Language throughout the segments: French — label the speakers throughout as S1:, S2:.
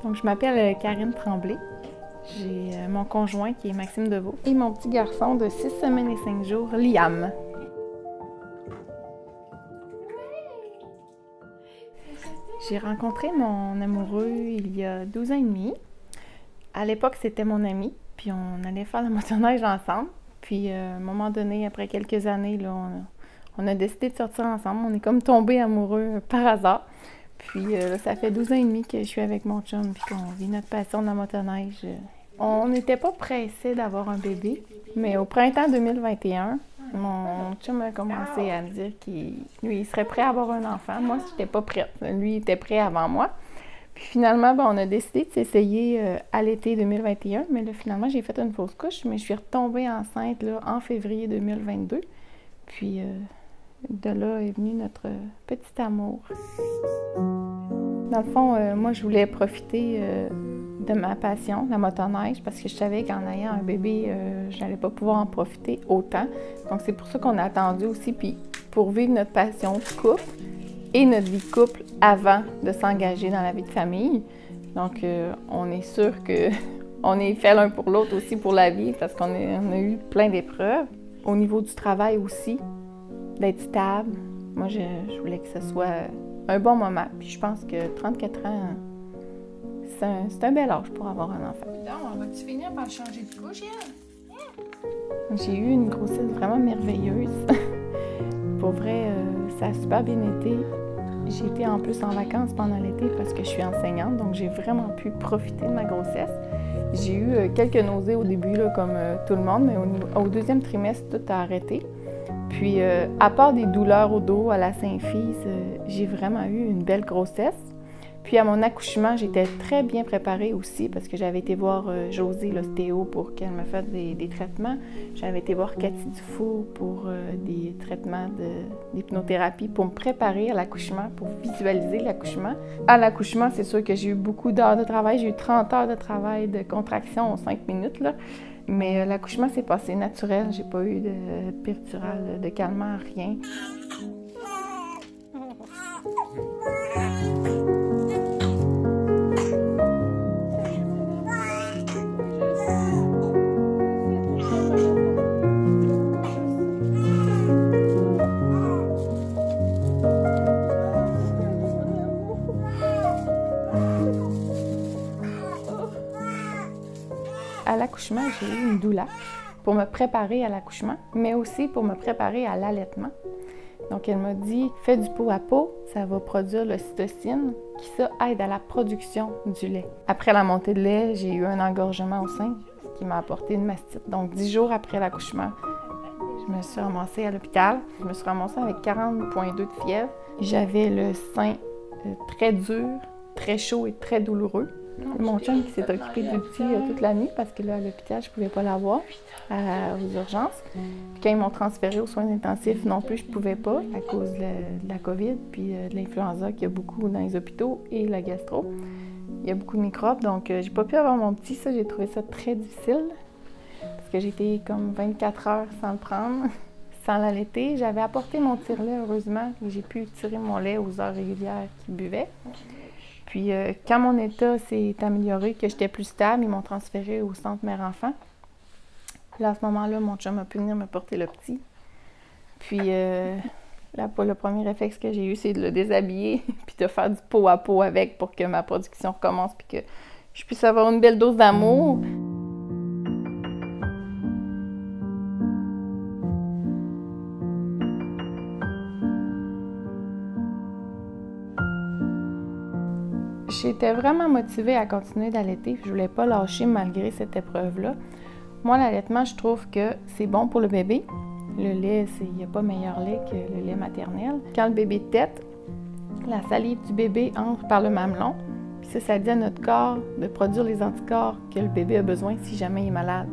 S1: Donc, je m'appelle Karine Tremblay. J'ai mon conjoint qui est Maxime Deveau et mon petit garçon de 6 semaines et 5 jours, Liam. J'ai rencontré mon amoureux il y a 12 ans et demi. À l'époque, c'était mon ami, puis on allait faire le motoneige ensemble. Puis, à un moment donné, après quelques années, là, on a décidé de sortir ensemble. On est comme tombés amoureux par hasard. Puis, ça fait 12 ans et demi que je suis avec mon chum, puis qu'on vit notre passion de la motoneige. On n'était pas pressés d'avoir un bébé, mais au printemps 2021, mon chum a commencé à me dire qu'il serait prêt à avoir un enfant. Moi, je n'étais pas prête. Lui, il était prêt avant moi. Puis finalement, on a décidé de s'essayer à l'été 2021, mais là, finalement, j'ai fait une fausse couche, mais je suis retombée enceinte là, en février 2022. Puis de là est venu notre petit amour. Dans le fond, moi, je voulais profiter de ma passion, la motoneige, parce que je savais qu'en ayant un bébé, je n'allais pas pouvoir en profiter autant. Donc, c'est pour ça qu'on a attendu aussi, puis pour vivre notre passion de couple et notre vie de couple avant de s'engager dans la vie de famille. Donc, on est sûr qu'on est fait l'un pour l'autre aussi pour la vie, parce qu'on a eu plein d'épreuves. Au niveau du travail aussi, d'être stable. Moi, je voulais que ce soit un bon moment. Puis je pense que 34 ans, c'est un bel âge pour avoir un enfant.
S2: Donc, vas-tu finir par changer de couche,
S1: J'ai eu une grossesse vraiment merveilleuse. Pour vrai, ça a super bien été. J'ai été en plus en vacances pendant l'été parce que je suis enseignante, donc j'ai vraiment pu profiter de ma grossesse. J'ai eu quelques nausées au début, là, comme tout le monde, mais au deuxième trimestre, tout a arrêté. Puis, à part des douleurs au dos, à la symphyse, j'ai vraiment eu une belle grossesse. Puis, à mon accouchement, j'étais très bien préparée aussi parce que j'avais été voir Josée, l'ostéo, pour qu'elle me fasse des traitements. J'avais été voir Cathy Dufour pour des traitements d'hypnothérapie pour me préparer à l'accouchement, pour visualiser l'accouchement. À l'accouchement, c'est sûr que j'ai eu beaucoup d'heures de travail. J'ai eu 30 heures de travail de contraction en 5 minutes, là. Mais l'accouchement s'est passé naturel. J'ai pas eu de péridurale, de calmant, rien. À l'accouchement, j'ai eu une doula pour me préparer à l'accouchement, mais aussi pour me préparer à l'allaitement. Donc, elle m'a dit, fais du pot à pot, ça va produire l'ocytocine, qui ça aide à la production du lait. Après la montée de lait, j'ai eu un engorgement au sein, ce qui m'a apporté une mastite. Donc, 10 jours après l'accouchement, je me suis ramassée à l'hôpital. Je me suis ramassée avec 40,2 de fièvre. J'avais le sein très dur, très chaud et très douloureux. Mon chum qui s'est occupé du petit toute la nuit parce que là, à l'hôpital, je ne pouvais pas l'avoir aux urgences. Puis quand ils m'ont transférée aux soins intensifs, non plus, je ne pouvais pas à cause de la COVID puis de l'influenza qu'il y a beaucoup dans les hôpitaux et la gastro. Il y a beaucoup de microbes, donc j'ai pas pu avoir mon petit. Ça, j'ai trouvé ça très difficile parce que j'ai été comme 24 heures sans le prendre, sans l'allaiter. J'avais apporté mon tire-lait, heureusement, et j'ai pu tirer mon lait aux heures régulières qu'il buvait. Puis, quand mon état s'est amélioré, que j'étais plus stable, ils m'ont transférée au centre mère-enfant. Là, à ce moment-là, mon chum a pu venir me porter le petit. Puis, là, le premier réflexe que j'ai eu, c'est de le déshabiller puis de faire du pot à pot avec pour que ma production recommence puis que je puisse avoir une belle dose d'amour. J'étais vraiment motivée à continuer d'allaiter. Je voulais pas lâcher malgré cette épreuve-là. Moi, l'allaitement, je trouve que c'est bon pour le bébé. Le lait, il n'y a pas meilleur lait que le lait maternel. Quand le bébé tète, la salive du bébé entre par le mamelon. Puis ça dit à notre corps de produire les anticorps que le bébé a besoin si jamais il est malade.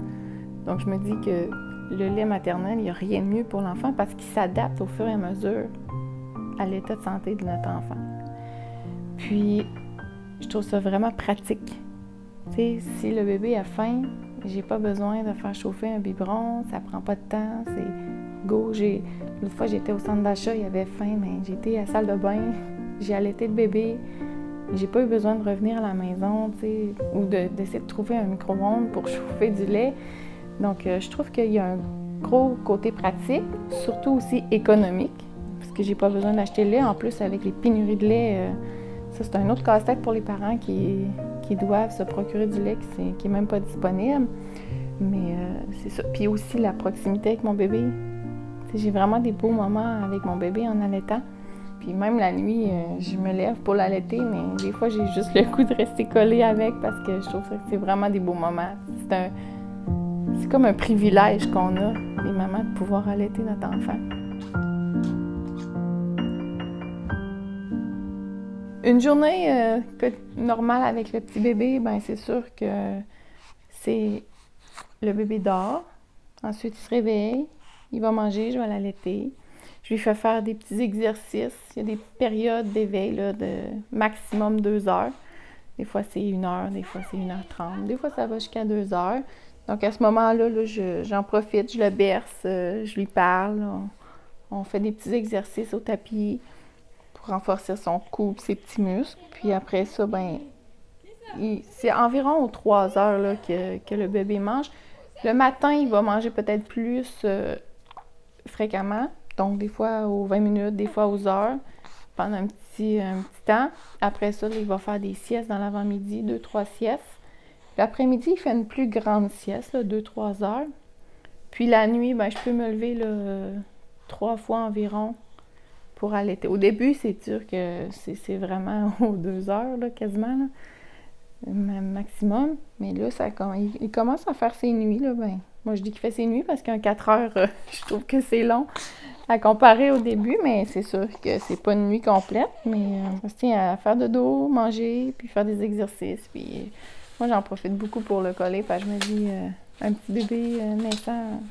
S1: Donc, je me dis que le lait maternel, il n'y a rien de mieux pour l'enfant parce qu'il s'adapte au fur et à mesure à l'état de santé de notre enfant. Puis, je trouve ça vraiment pratique. Tu sais, si le bébé a faim, j'ai pas besoin de faire chauffer un biberon, ça prend pas de temps, c'est go. L'autre fois, j'étais au centre d'achat, il y avait faim, mais j'étais à la salle de bain, j'ai allaité le bébé, j'ai pas eu besoin de revenir à la maison, tu sais, ou d'essayer de trouver un micro-ondes pour chauffer du lait. Donc, je trouve qu'il y a un gros côté pratique, surtout aussi économique, parce que j'ai pas besoin d'acheter le lait. En plus, avec les pénuries de lait, ça, c'est un autre casse-tête pour les parents qui doivent se procurer du lait qui n'est même pas disponible. Mais c'est ça. Puis aussi la proximité avec mon bébé. T'sais, j'ai vraiment des beaux moments avec mon bébé en allaitant. Puis même la nuit, je me lève pour l'allaiter, mais des fois, j'ai juste le goût de rester collée avec parce que je trouve que c'est vraiment des beaux moments. C'est comme un privilège qu'on a, les mamans, de pouvoir allaiter notre enfant. Une journée normale avec le petit bébé, ben c'est sûr que c'est le bébé dort, ensuite il se réveille, il va manger, je vais l'allaiter. Je lui fais faire des petits exercices. Il y a des périodes d'éveil là, de maximum 2 heures. Des fois c'est 1 heure, des fois c'est 1h30, des fois ça va jusqu'à 2 heures. Donc à ce moment-là, j'en profite, je le berce, je lui parle, on fait des petits exercices au tapis pour renforcer son cou et ses petits muscles. Puis après ça, ben, c'est environ aux 3 heures là, que le bébé mange. Le matin, il va manger peut-être plus fréquemment. Donc, des fois aux 20 minutes, des fois aux heures, pendant un petit temps. Après ça, là, il va faire des siestes dans l'avant-midi, 2-3 siestes. L'après-midi, il fait une plus grande sieste, 2-3 heures. Puis la nuit, ben, je peux me lever là, 3 fois environ pour allaiter. Au début, c'est sûr que c'est vraiment aux 2 heures, là, quasiment, là, maximum. Mais là, il commence à faire ses nuits. Là, ben, moi, je dis qu'il fait ses nuits parce qu'un 4 heures, je trouve que c'est long à comparer au début, mais c'est sûr que c'est pas une nuit complète. Mais on se tient à faire de dos, manger, puis faire des exercices. Puis moi, j'en profite beaucoup pour le coller parce que je me dis, un petit bébé naissant,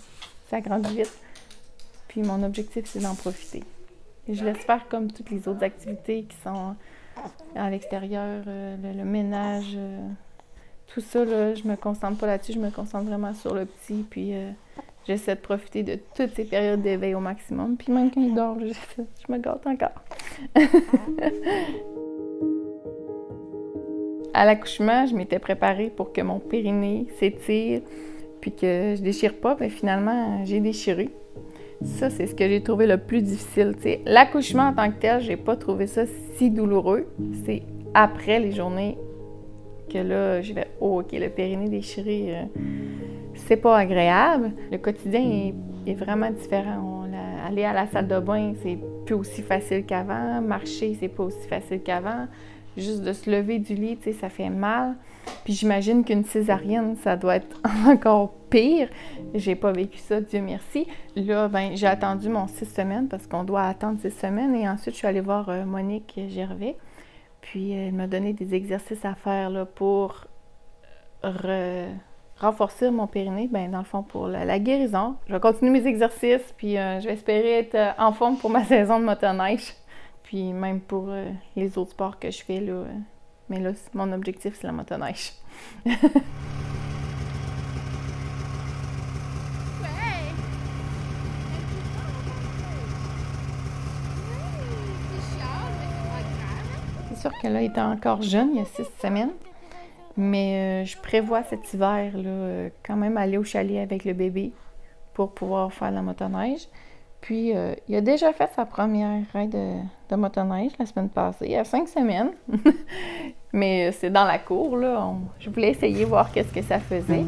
S1: ça grandit vite. Puis mon objectif, c'est d'en profiter. Et je laisse faire comme toutes les autres activités qui sont à l'extérieur, le ménage, tout ça, là, je me concentre pas là-dessus, je me concentre vraiment sur le petit, puis j'essaie de profiter de toutes ces périodes d'éveil au maximum. Puis même quand il dort, je me gâte encore. À l'accouchement, je m'étais préparée pour que mon périnée s'étire, puis que je déchire pas, mais finalement, j'ai déchiré. Ça, c'est ce que j'ai trouvé le plus difficile. T'sais. L'accouchement en tant que tel, j'ai pas trouvé ça si douloureux. C'est après les journées que là, j'ai fait « Oh, OK, le périnée déchiré, c'est pas agréable. » Le quotidien est vraiment différent. Aller à la salle de bain, c'est plus aussi facile qu'avant. Marcher, c'est pas aussi facile qu'avant. Juste de se lever du lit, ça fait mal. Puis j'imagine qu'une césarienne, ça doit être encore pire. J'ai pas vécu ça, Dieu merci. Là, ben, j'ai attendu mon 6 semaines parce qu'on doit attendre 6 semaines. Et ensuite, je suis allée voir Monique Gervais. Puis elle m'a donné des exercices à faire là, pour renforcer mon périnée, ben, dans le fond, pour la guérison. Je vais continuer mes exercices, puis je vais espérer être en forme pour ma saison de motoneige. Puis même pour les autres sports que je fais, là. Mais là, mon objectif, c'est la motoneige. C'est sûr que là, il était encore jeune, il y a 6 semaines. Mais je prévois cet hiver, là, quand même aller au chalet avec le bébé pour pouvoir faire la motoneige. Puis, il a déjà fait sa première raid de motoneige la semaine passée, il y a 5 semaines. Mais c'est dans la cour, là. Je voulais essayer, voir qu'est-ce que ça faisait.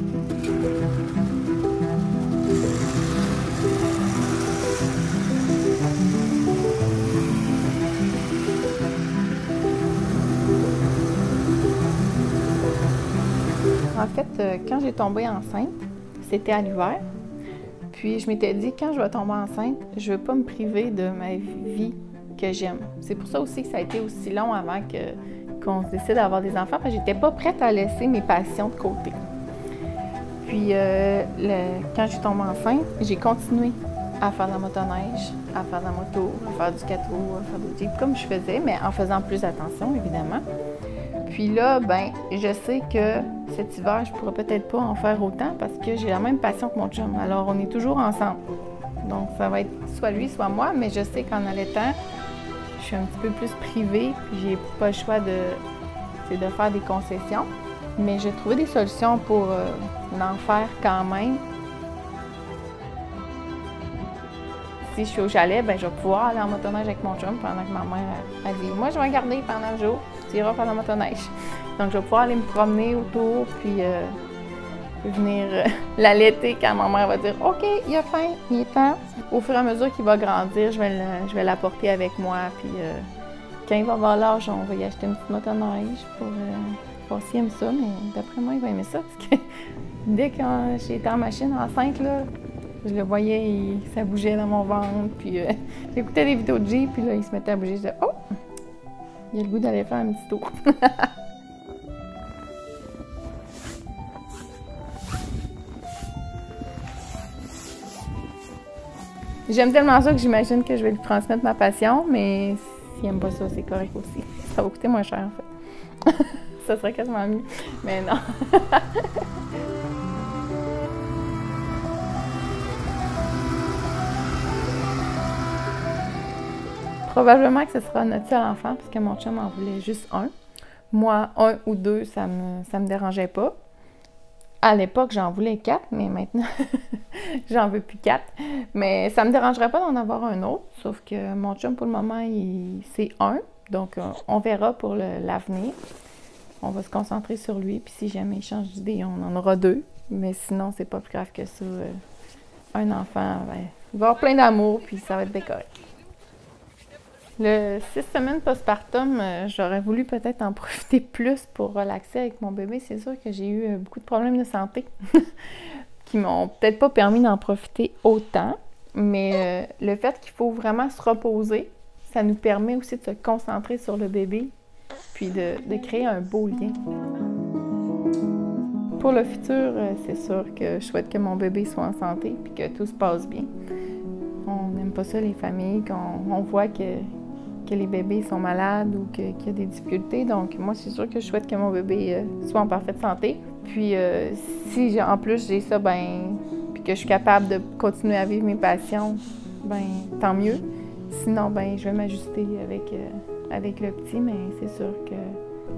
S1: En fait, quand j'ai tombé enceinte, c'était à l'hiver. Puis je m'étais dit, quand je vais tomber enceinte, je ne veux pas me priver de ma vie que j'aime. C'est pour ça aussi que ça a été aussi long avant qu'on se décide d'avoir des enfants, parce que j'étais pas prête à laisser mes passions de côté. Puis quand je suis tombée enceinte, j'ai continué à faire de la motoneige, à faire de la moto, à faire du cateau, à faire du jeep, comme je faisais, mais en faisant plus attention, évidemment. Puis là, ben, je sais que cet hiver, je pourrais peut-être pas en faire autant parce que j'ai la même passion que mon chum. Alors, on est toujours ensemble. Donc, ça va être soit lui, soit moi, mais je sais qu'en allaitant, je suis un petit peu plus privée, puis j'ai pas le choix de faire des concessions. Mais j'ai trouvé des solutions pour en faire quand même. Si je suis au chalet, ben, je vais pouvoir aller en motoneige avec mon chum pendant que ma mère a dit « Moi, je vais garder pendant le jour, tu iras faire la motoneige. » Donc, je vais pouvoir aller me promener autour, puis venir l'allaiter quand ma mère va dire « OK, il a faim, il est temps. » Au fur et à mesure qu'il va grandir, je vais l'apporter avec moi, puis quand il va avoir l'âge, on va y acheter une petite motoneige pour voir s'il aime ça, mais d'après moi, il va aimer ça, parce que dès que j'étais en machine enceinte, là, je le voyais, ça bougeait dans mon ventre, puis j'écoutais des vidéos de Jeep, puis là, il se mettait à bouger. Je disais « Oh! Il a le goût d'aller faire un petit tour. » J'aime tellement ça que j'imagine que je vais lui transmettre ma passion, mais s'il n'aime pas ça, c'est correct aussi. Ça va coûter moins cher, en fait. Ça serait quasiment mieux, mais non. Probablement que ce sera notre seul enfant, parce que mon chum en voulait juste un. Moi, 1 ou 2, ça me dérangeait pas. À l'époque, j'en voulais 4, mais maintenant, j'en veux plus 4. Mais ça me dérangerait pas d'en avoir un autre, sauf que mon chum, pour le moment, c'est 1. Donc, on verra pour l'avenir. On va se concentrer sur lui, puis si jamais il change d'idée, on en aura 2. Mais sinon, c'est pas plus grave que ça. Un enfant, ben, il va avoir plein d'amour, puis ça va être bien correct. Le 6 semaines postpartum, j'aurais voulu peut-être en profiter plus pour relaxer avec mon bébé. C'est sûr que j'ai eu beaucoup de problèmes de santé qui m'ont peut-être pas permis d'en profiter autant. Mais le fait qu'il faut vraiment se reposer, ça nous permet aussi de se concentrer sur le bébé puis de créer un beau lien. Pour le futur, c'est sûr que je souhaite que mon bébé soit en santé puis que tout se passe bien. On n'aime pas ça, les familles, qu'on voit que les bébés sont malades ou qu'il y a des difficultés. Donc, moi, c'est sûr que je souhaite que mon bébé soit en parfaite santé. Puis, si en plus j'ai ça, ben, puis que je suis capable de continuer à vivre mes passions, ben, tant mieux. Sinon, ben, je vais m'ajuster avec le petit, mais c'est sûr que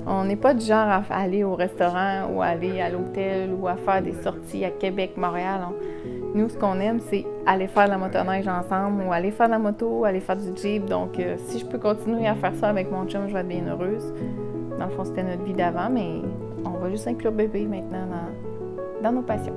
S1: on n'est pas du genre à aller au restaurant ou aller à l'hôtel ou à faire des sorties à Québec, Montréal. Nous, ce qu'on aime, c'est aller faire de la motoneige ensemble ou aller faire de la moto, aller faire du Jeep. Donc, si je peux continuer à faire ça avec mon chum, je vais être bien heureuse. Dans le fond, c'était notre vie d'avant, mais on va juste inclure bébé maintenant dans nos passions.